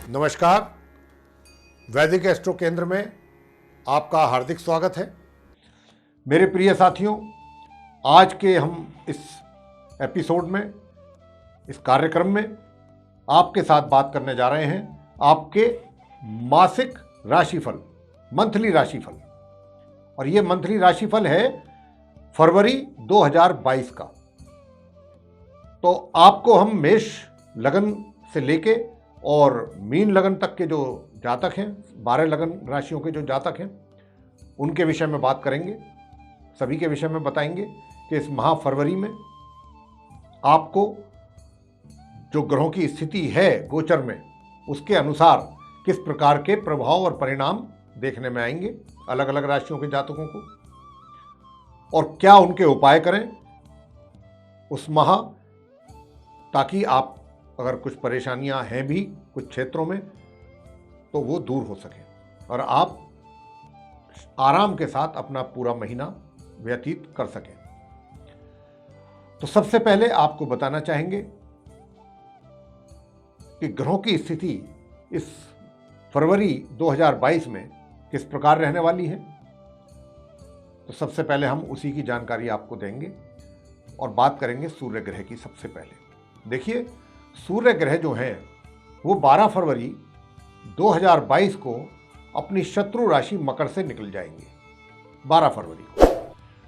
नमस्कार। वैदिक एस्ट्रो केंद्र में आपका हार्दिक स्वागत है। मेरे प्रिय साथियों, आज के हम इस एपिसोड में, इस कार्यक्रम में आपके साथ बात करने जा रहे हैं आपके मासिक राशिफल, मंथली राशिफल। और ये मंथली राशिफल है फरवरी 2022 का। तो आपको हम मेष लगन से लेके और मीन लगन तक के जो जातक हैं, 12 लगन राशियों के जो जातक हैं, उनके विषय में बात करेंगे। सभी के विषय में बताएंगे कि इस माह फरवरी में आपको जो ग्रहों की स्थिति है गोचर में, उसके अनुसार किस प्रकार के प्रभाव और परिणाम देखने में आएंगे अलग अलग राशियों के जातकों को, और क्या उनके उपाय करें उस माह, ताकि आप अगर कुछ परेशानियां हैं भी कुछ क्षेत्रों में तो वो दूर हो सके और आप आराम के साथ अपना पूरा महीना व्यतीत कर सकें। तो सबसे पहले आपको बताना चाहेंगे कि ग्रहों की स्थिति इस फरवरी 2022 में किस प्रकार रहने वाली है। तो सबसे पहले हम उसी की जानकारी आपको देंगे और बात करेंगे सूर्य ग्रह की। सबसे पहले देखिए, सूर्य ग्रह जो हैं वो 12 फरवरी 2022 को अपनी शत्रु राशि मकर से निकल जाएंगे 12 फरवरी को,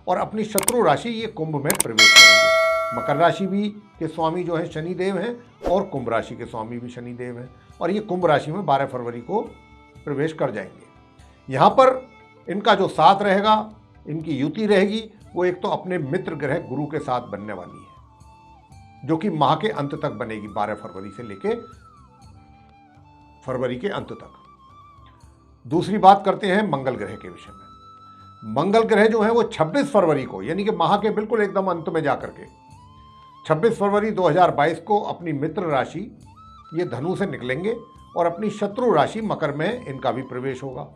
और अपनी शत्रु राशि ये कुंभ में प्रवेश करेंगे। मकर राशि भी के स्वामी जो हैं शनिदेव हैं और कुंभ राशि के स्वामी भी शनिदेव हैं, और ये कुंभ राशि में 12 फरवरी को प्रवेश कर जाएंगे। यहाँ पर इनका जो साथ रहेगा, इनकी युति रहेगी, वो एक तो अपने मित्र ग्रह गुरु के साथ बनने वाली है, जो कि माह के अंत तक बनेगी, 12 फरवरी से लेके फरवरी के अंत तक। दूसरी बात करते हैं मंगल ग्रह के विषय में। मंगल ग्रह जो है वो 26 फरवरी को, यानी कि माह के बिल्कुल एकदम अंत में जाकर के 26 फरवरी 2022 को अपनी मित्र राशि ये धनु से निकलेंगे और अपनी शत्रु राशि मकर में इनका भी प्रवेश होगा।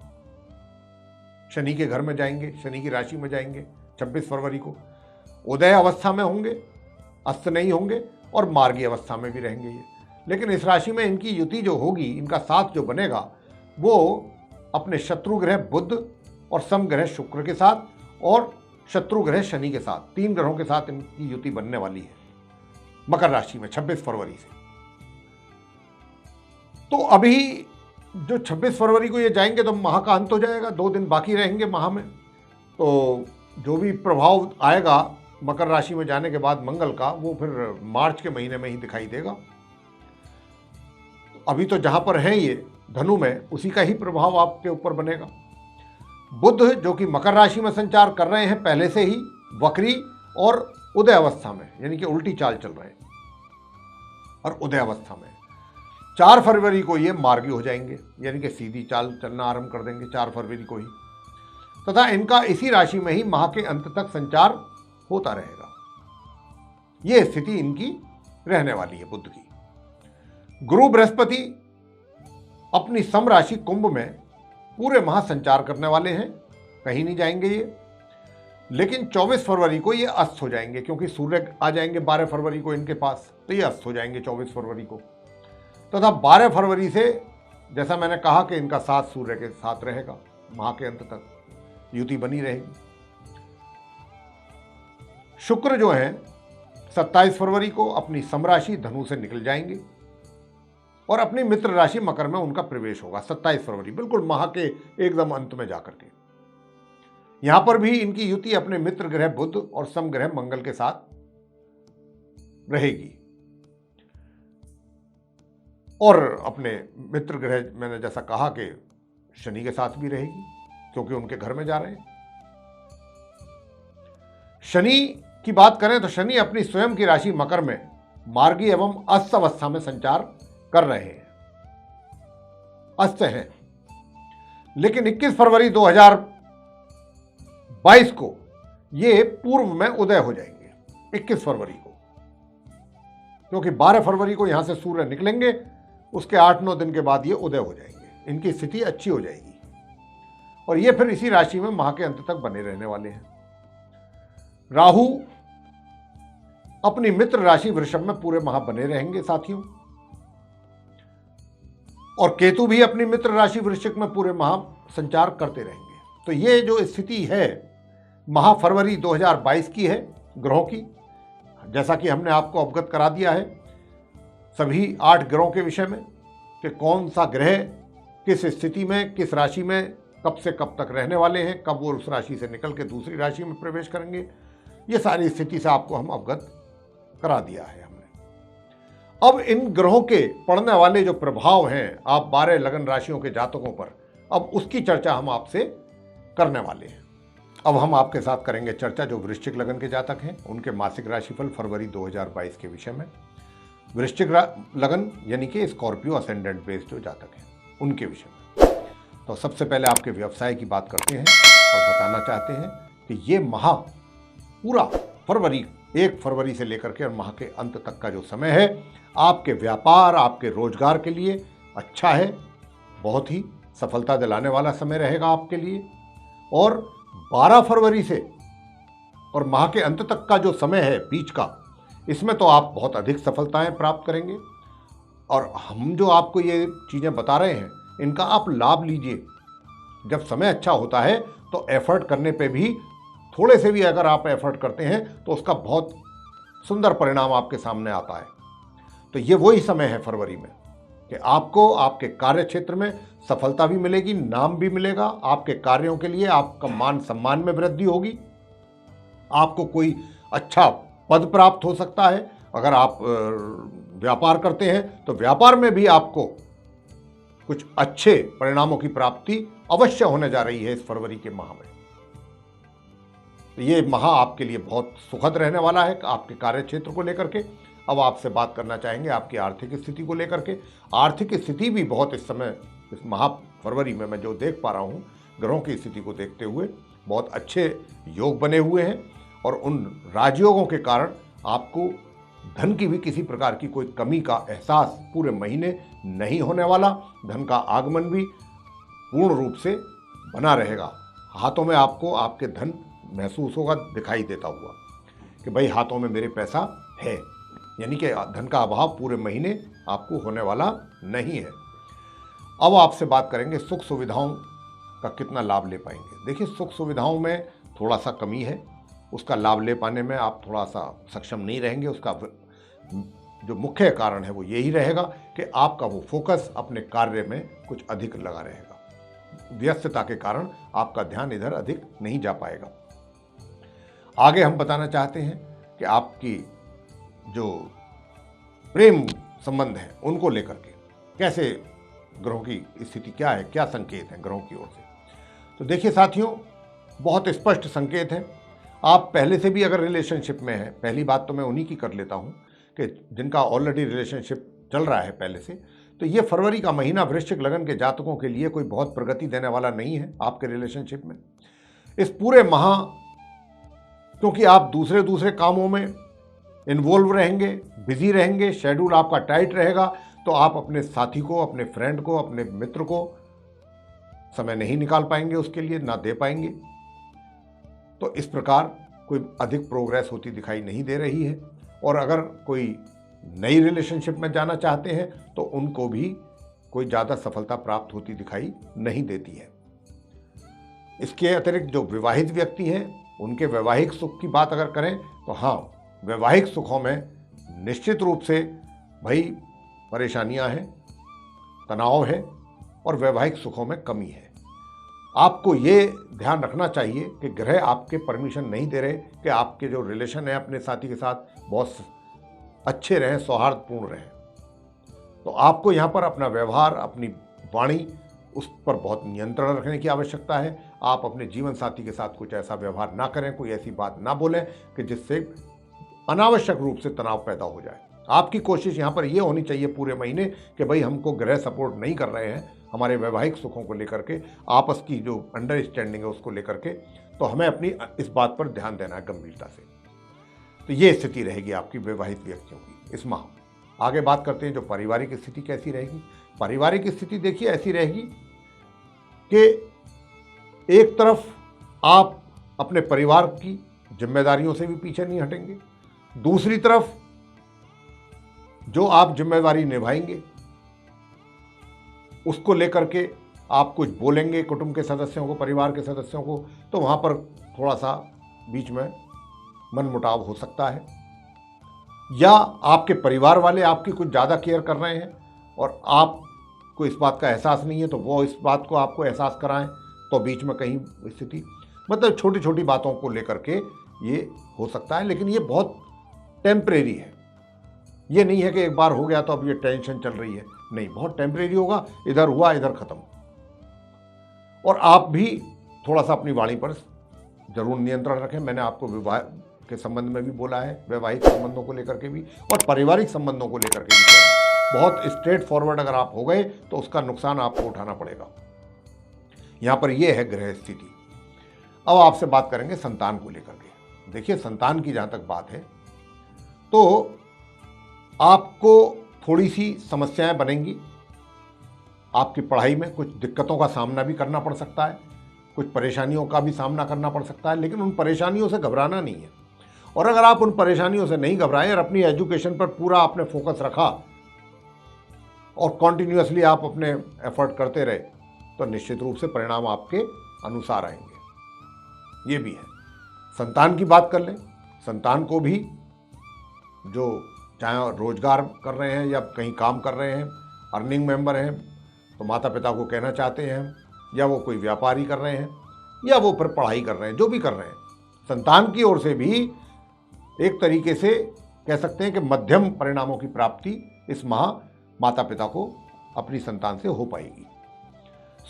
शनि के घर में जाएंगे, शनि की राशि में जाएंगे 26 फरवरी को। उदय अवस्था में होंगे, अस्त नहीं होंगे, और मार्गी अवस्था में भी रहेंगे ये। लेकिन इस राशि में इनकी युति जो होगी, इनका साथ जो बनेगा, वो अपने शत्रु ग्रह बुध और सम ग्रह शुक्र के साथ और शत्रु ग्रह शनि के साथ, 3 ग्रहों के साथ इनकी युति बनने वाली है मकर राशि में 26 फरवरी से। तो अभी जो 26 फरवरी को ये जाएंगे तो माह का अंत हो जाएगा, 2 दिन बाकी रहेंगे माह में। तो जो भी प्रभाव आएगा मकर राशि में जाने के बाद मंगल का, वो फिर मार्च के महीने में ही दिखाई देगा। अभी तो जहां पर हैं ये धनु में, उसी का ही प्रभाव आपके ऊपर बनेगा। बुध जो कि मकर राशि में संचार कर रहे हैं पहले से ही, वक्री और उदय अवस्था में, यानी कि उल्टी चाल चल रहे हैं, और उदय अवस्था में 4 फरवरी को ये मार्गी हो जाएंगे, यानी कि सीधी चाल चलना आरंभ कर देंगे 4 फरवरी को ही, तथा इनका इसी राशि में ही माह के अंत तक संचार होता रहेगा। यह स्थिति इनकी रहने वाली है बुध की। गुरु बृहस्पति अपनी सम राशि कुंभ में पूरे माह संचार करने वाले हैं, कहीं नहीं जाएंगे ये। लेकिन 24 फरवरी को ये अस्त हो जाएंगे, क्योंकि सूर्य आ जाएंगे 12 फरवरी को इनके पास, तो ये अस्त हो जाएंगे 24 फरवरी को। तथा 12 फरवरी से, जैसा मैंने कहा कि इनका साथ सूर्य के साथ रहेगा, माह के अंत तक युति बनी रहेगी। शुक्र जो है 27 फरवरी को अपनी समराशि धनु से निकल जाएंगे और अपनी मित्र राशि मकर में उनका प्रवेश होगा 27 फरवरी, बिल्कुल माह के एकदम अंत में जाकर के। यहां पर भी इनकी युति अपने मित्र ग्रह बुध और सम ग्रह मंगल के साथ रहेगी, और अपने मित्र ग्रह मैंने जैसा कहा कि शनि के साथ भी रहेगी, क्योंकि उनके घर में जा रहे हैं। शनि की बात करें तो शनि अपनी स्वयं की राशि मकर में मार्गी एवं अस्त अवस्था में संचार कर रहे हैं, अस्त हैं। लेकिन 21 फरवरी 2022 को ये पूर्व में उदय हो जाएंगे, 21 फरवरी को, क्योंकि 12 फरवरी को यहां से सूर्य निकलेंगे, उसके 8-9 दिन के बाद ये उदय हो जाएंगे, इनकी स्थिति अच्छी हो जाएगी, और ये फिर इसी राशि में माह के अंत तक बने रहने वाले हैं। राहु अपनी मित्र राशि वृषभ में पूरे माह बने रहेंगे साथियों। और केतु भी अपनी मित्र राशि वृश्चिक में पूरे माह संचार करते रहेंगे। तो ये जो स्थिति है माह फरवरी 2022 की है ग्रहों की, जैसा कि हमने आपको अवगत करा दिया है सभी 8 ग्रहों के विषय में कि कौन सा ग्रह किस स्थिति में किस राशि में कब से कब तक रहने वाले हैं, कब वो उस राशि से निकल के दूसरी राशि में प्रवेश करेंगे, ये सारी स्थिति से आपको हम अवगत करा दिया है हमने। अब इन ग्रहों के पड़ने वाले जो प्रभाव हैं आप 12 लगन राशियों के जातकों पर, अब उसकी चर्चा हम आपसे करने वाले हैं। अब हम आपके साथ करेंगे चर्चा जो वृश्चिक लगन के जातक हैं उनके मासिक राशिफल फरवरी 2022 के विषय में। वृश्चिक लगन यानी कि स्कॉर्पियो असेंडेंट बेस्ड जो जातक हैं उनके विषय में। तो सबसे पहले आपके व्यवसाय की बात करते हैं और बताना चाहते हैं कि ये माह पूरा फरवरी 1 फरवरी से लेकर के और माह के अंत तक का जो समय है आपके व्यापार आपके रोजगार के लिए अच्छा है, बहुत ही सफलता दिलाने वाला समय रहेगा आपके लिए। और 12 फरवरी से और माह के अंत तक का जो समय है बीच का, इसमें तो आप बहुत अधिक सफलताएं प्राप्त करेंगे। और हम जो आपको ये चीज़ें बता रहे हैं इनका आप लाभ लीजिए। जब समय अच्छा होता है तो एफर्ट करने पे भी, थोड़े से भी अगर आप एफर्ट करते हैं तो उसका बहुत सुंदर परिणाम आपके सामने आता है। तो ये वही समय है फरवरी में कि आपको आपके कार्य क्षेत्र में सफलता भी मिलेगी, नाम भी मिलेगा, आपके कार्यों के लिए आपका मान सम्मान में वृद्धि होगी, आपको कोई अच्छा पद प्राप्त हो सकता है। अगर आप व्यापार करते हैं तो व्यापार में भी आपको कुछ अच्छे परिणामों की प्राप्ति अवश्य होने जा रही है इस फरवरी के माह में। तो ये माह आपके लिए बहुत सुखद रहने वाला है आपके कार्य क्षेत्र को लेकर के। अब आपसे बात करना चाहेंगे आपकी आर्थिक स्थिति को लेकर के। आर्थिक स्थिति भी बहुत इस समय इस माह फरवरी में मैं जो देख पा रहा हूँ ग्रहों की स्थिति को देखते हुए बहुत अच्छे योग बने हुए हैं और उन राजयोगों के कारण आपको धन की भी किसी प्रकार की कोई कमी का एहसास पूरे महीने नहीं होने वाला। धन का आगमन भी पूर्ण रूप से बना रहेगा। हाथों में आपको आपके धन महसूस होगा, दिखाई देता हुआ कि भाई हाथों में मेरे पैसा है, यानी कि धन का अभाव पूरे महीने आपको होने वाला नहीं है। अब आपसे बात करेंगे सुख सुविधाओं का कितना लाभ ले पाएंगे। देखिए सुख सुविधाओं में थोड़ा सा कमी है, उसका लाभ ले पाने में आप थोड़ा सा सक्षम नहीं रहेंगे। उसका जो मुख्य कारण है वो यही रहेगा कि आपका वो फोकस अपने कार्य में कुछ अधिक लगा रहेगा। व्यस्तता के कारण आपका ध्यान इधर अधिक नहीं जा पाएगा। आगे हम बताना चाहते हैं कि आपकी जो प्रेम संबंध है उनको लेकर के कैसे ग्रहों की स्थिति क्या है, क्या संकेत हैं ग्रहों की ओर से। तो देखिए साथियों, बहुत स्पष्ट संकेत हैं। आप पहले से भी अगर रिलेशनशिप में हैं, पहली बात तो मैं उन्हीं की कर लेता हूं कि जिनका ऑलरेडी रिलेशनशिप चल रहा है पहले से, तो ये फरवरी का महीना वृश्चिक लगन के जातकों के लिए कोई बहुत प्रगति देने वाला नहीं है आपके रिलेशनशिप में। इस पूरे माह क्योंकि आप दूसरे कामों में इन्वॉल्व रहेंगे, बिजी रहेंगे, शेड्यूल आपका टाइट रहेगा, तो आप अपने साथी को, अपने फ्रेंड को, अपने मित्र को समय नहीं निकाल पाएंगे, उसके लिए ना दे पाएंगे। तो इस प्रकार कोई अधिक प्रोग्रेस होती दिखाई नहीं दे रही है। और अगर कोई नई रिलेशनशिप में जाना चाहते हैं तो उनको भी कोई ज़्यादा सफलता प्राप्त होती दिखाई नहीं देती है। इसके अतिरिक्त जो विवाहित व्यक्ति हैं उनके वैवाहिक सुख की बात अगर करें तो हाँ, वैवाहिक सुखों में निश्चित रूप से भाई परेशानियां हैं, तनाव है और वैवाहिक सुखों में कमी है। आपको ये ध्यान रखना चाहिए कि ग्रह आपके परमिशन नहीं दे रहे कि आपके जो रिलेशन है अपने साथी के साथ बहुत अच्छे रहें, सौहार्दपूर्ण रहें। तो आपको यहाँ पर अपना व्यवहार, अपनी वाणी, उस पर बहुत नियंत्रण रखने की आवश्यकता है। आप अपने जीवन साथी के साथ कुछ ऐसा व्यवहार ना करें, कोई ऐसी बात ना बोलें कि जिससे अनावश्यक रूप से तनाव पैदा हो जाए। आपकी कोशिश यहाँ पर यह होनी चाहिए पूरे महीने कि भाई हमको ग्रह सपोर्ट नहीं कर रहे हैं हमारे वैवाहिक सुखों को लेकर के, आपस की जो अंडरस्टैंडिंग है उसको लेकर के, तो हमें अपनी इस बात पर ध्यान देना है गंभीरता से। तो ये स्थिति रहेगी आपकी वैवाहिक व्यक्तियों की इस माह। आगे बात करते हैं जो पारिवारिक स्थिति कैसी रहेगी। पारिवारिक स्थिति देखिए ऐसी रहेगी कि एक तरफ आप अपने परिवार की जिम्मेदारियों से भी पीछे नहीं हटेंगे, दूसरी तरफ जो आप जिम्मेदारी निभाएंगे उसको लेकर के आप कुछ बोलेंगे कुटुंब के सदस्यों को, परिवार के सदस्यों को, तो वहाँ पर थोड़ा सा बीच में मनमुटाव हो सकता है। या आपके परिवार वाले आपकी कुछ ज़्यादा केयर कर रहे हैं और आपको इस बात का एहसास नहीं है, तो वो इस बात को आपको एहसास कराएं, तो बीच में कहीं स्थिति, मतलब छोटी छोटी बातों को लेकर के ये हो सकता है। लेकिन ये बहुत टेम्परेरी है, ये नहीं है कि एक बार हो गया तो अब ये टेंशन चल रही है, नहीं, बहुत टेम्परेरी होगा, इधर हुआ इधर खत्म। और आप भी थोड़ा सा अपनी वाणी पर जरूर नियंत्रण रखें। मैंने आपको विवाह के संबंध में भी बोला है, वैवाहिक संबंधों को लेकर के भी और पारिवारिक संबंधों को लेकर के भी बोला है। बहुत स्ट्रेट फॉरवर्ड अगर आप हो गए तो उसका नुकसान आपको उठाना पड़ेगा। यहां पर यह है ग्रह स्थिति। अब आपसे बात करेंगे संतान को लेकर के। देखिए, संतान की जहां तक बात है तो आपको थोड़ी सी समस्याएं बनेंगी। आपकी पढ़ाई में कुछ दिक्कतों का सामना भी करना पड़ सकता है, कुछ परेशानियों का भी सामना करना पड़ सकता है, लेकिन उन परेशानियों से घबराना नहीं है। और अगर आप उन परेशानियों से नहीं घबराएं और अपनी एजुकेशन पर पूरा आपने फोकस रखा और कॉन्टिन्यूअसली आप अपने एफर्ट करते रहे, तो निश्चित रूप से परिणाम आपके अनुसार आएंगे। ये भी है। संतान की बात कर लें, संतान को भी जो चाहे रोजगार कर रहे हैं या कहीं काम कर रहे हैं, अर्निंग मेंबर हैं, तो माता पिता को कहना चाहते हैं, या वो कोई व्यापारी कर रहे हैं या वो फिर पढ़ाई कर रहे हैं, जो भी कर रहे हैं, संतान की ओर से भी एक तरीके से कह सकते हैं कि मध्यम परिणामों की प्राप्ति इस माह माता पिता को अपनी संतान से हो पाएगी।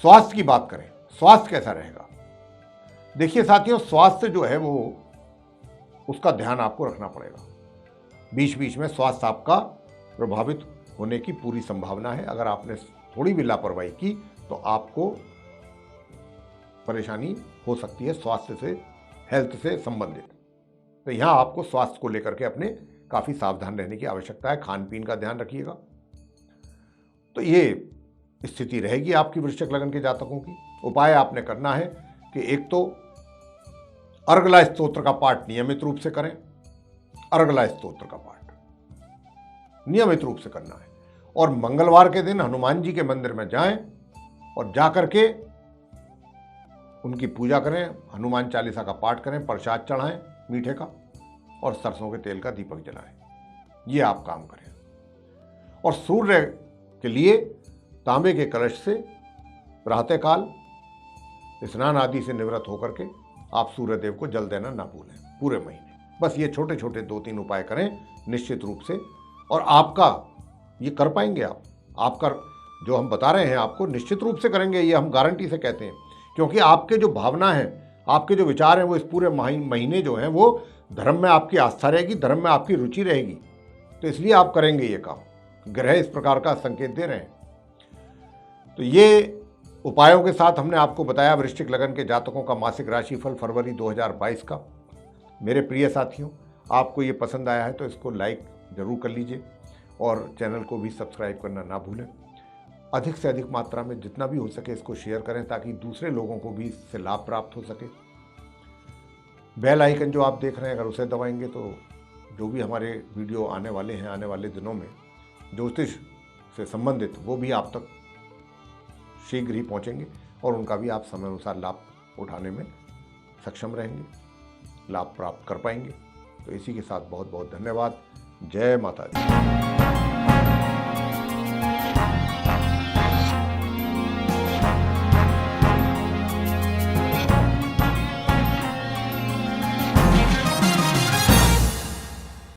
स्वास्थ्य की बात करें, स्वास्थ्य कैसा रहेगा? देखिए साथियों, स्वास्थ्य जो है वो उसका ध्यान आपको रखना पड़ेगा। बीच बीच में स्वास्थ्य आपका प्रभावित होने की पूरी संभावना है। अगर आपने थोड़ी भी लापरवाही की तो आपको परेशानी हो सकती है स्वास्थ्य से, हेल्थ से संबंधित। तो यहां आपको स्वास्थ्य को लेकर के अपने काफी सावधान रहने की आवश्यकता है। खान पीन का ध्यान रखिएगा। तो ये स्थिति रहेगी आपकी वृश्चिक लग्न के जातकों की। उपाय आपने करना है कि एक तो अर्गला स्तोत्र का पाठ नियमित रूप से करें। अर्गला स्तोत्र का पाठ नियमित रूप से करना है। और मंगलवार के दिन हनुमान जी के मंदिर में जाएं और जाकर के उनकी पूजा करें, हनुमान चालीसा का पाठ करें, प्रसाद चढ़ाएं मीठे का और सरसों के तेल का दीपक जलाएं। ये आप काम करें। और सूर्य के लिए तांबे के कलश से प्रातःकाल स्नान आदि से निवृत्त होकर के आप सूर्य देव को जल देना ना भूलें पूरे महीने। बस ये छोटे छोटे 2-3 उपाय करें निश्चित रूप से, और आपका ये कर पाएंगे आप। आपका जो हम बता रहे हैं आपको निश्चित रूप से करेंगे, ये हम गारंटी से कहते हैं, क्योंकि आपके जो भावना है, आपके जो विचार हैं, वो इस पूरे महीने जो हैं वो धर्म में आपकी आस्था रहेगी, धर्म में आपकी रुचि रहेगी। तो इसलिए आप करेंगे ये काम। ग्रह इस प्रकार का संकेत दे रहे हैं। तो ये उपायों के साथ हमने आपको बताया वृश्चिक लग्न के जातकों का मासिक राशिफल फरवरी 2022 का। मेरे प्रिय साथियों, आपको ये पसंद आया है तो इसको लाइक जरूर कर लीजिए और चैनल को भी सब्सक्राइब करना ना भूलें। अधिक से अधिक मात्रा में जितना भी हो सके इसको शेयर करें ताकि दूसरे लोगों को भी इससे लाभ प्राप्त हो सके। बेल आइकन जो आप देख रहे हैं, अगर उसे दबाएंगे तो जो भी हमारे वीडियो आने वाले हैं आने वाले दिनों में ज्योतिष से संबंधित, वो भी आप तक शीघ्र ही पहुंचेंगे और उनका भी आप समय अनुसार लाभ उठाने में सक्षम रहेंगे, लाभ प्राप्त कर पाएंगे। तो इसी के साथ बहुत बहुत धन्यवाद। जय माता दी।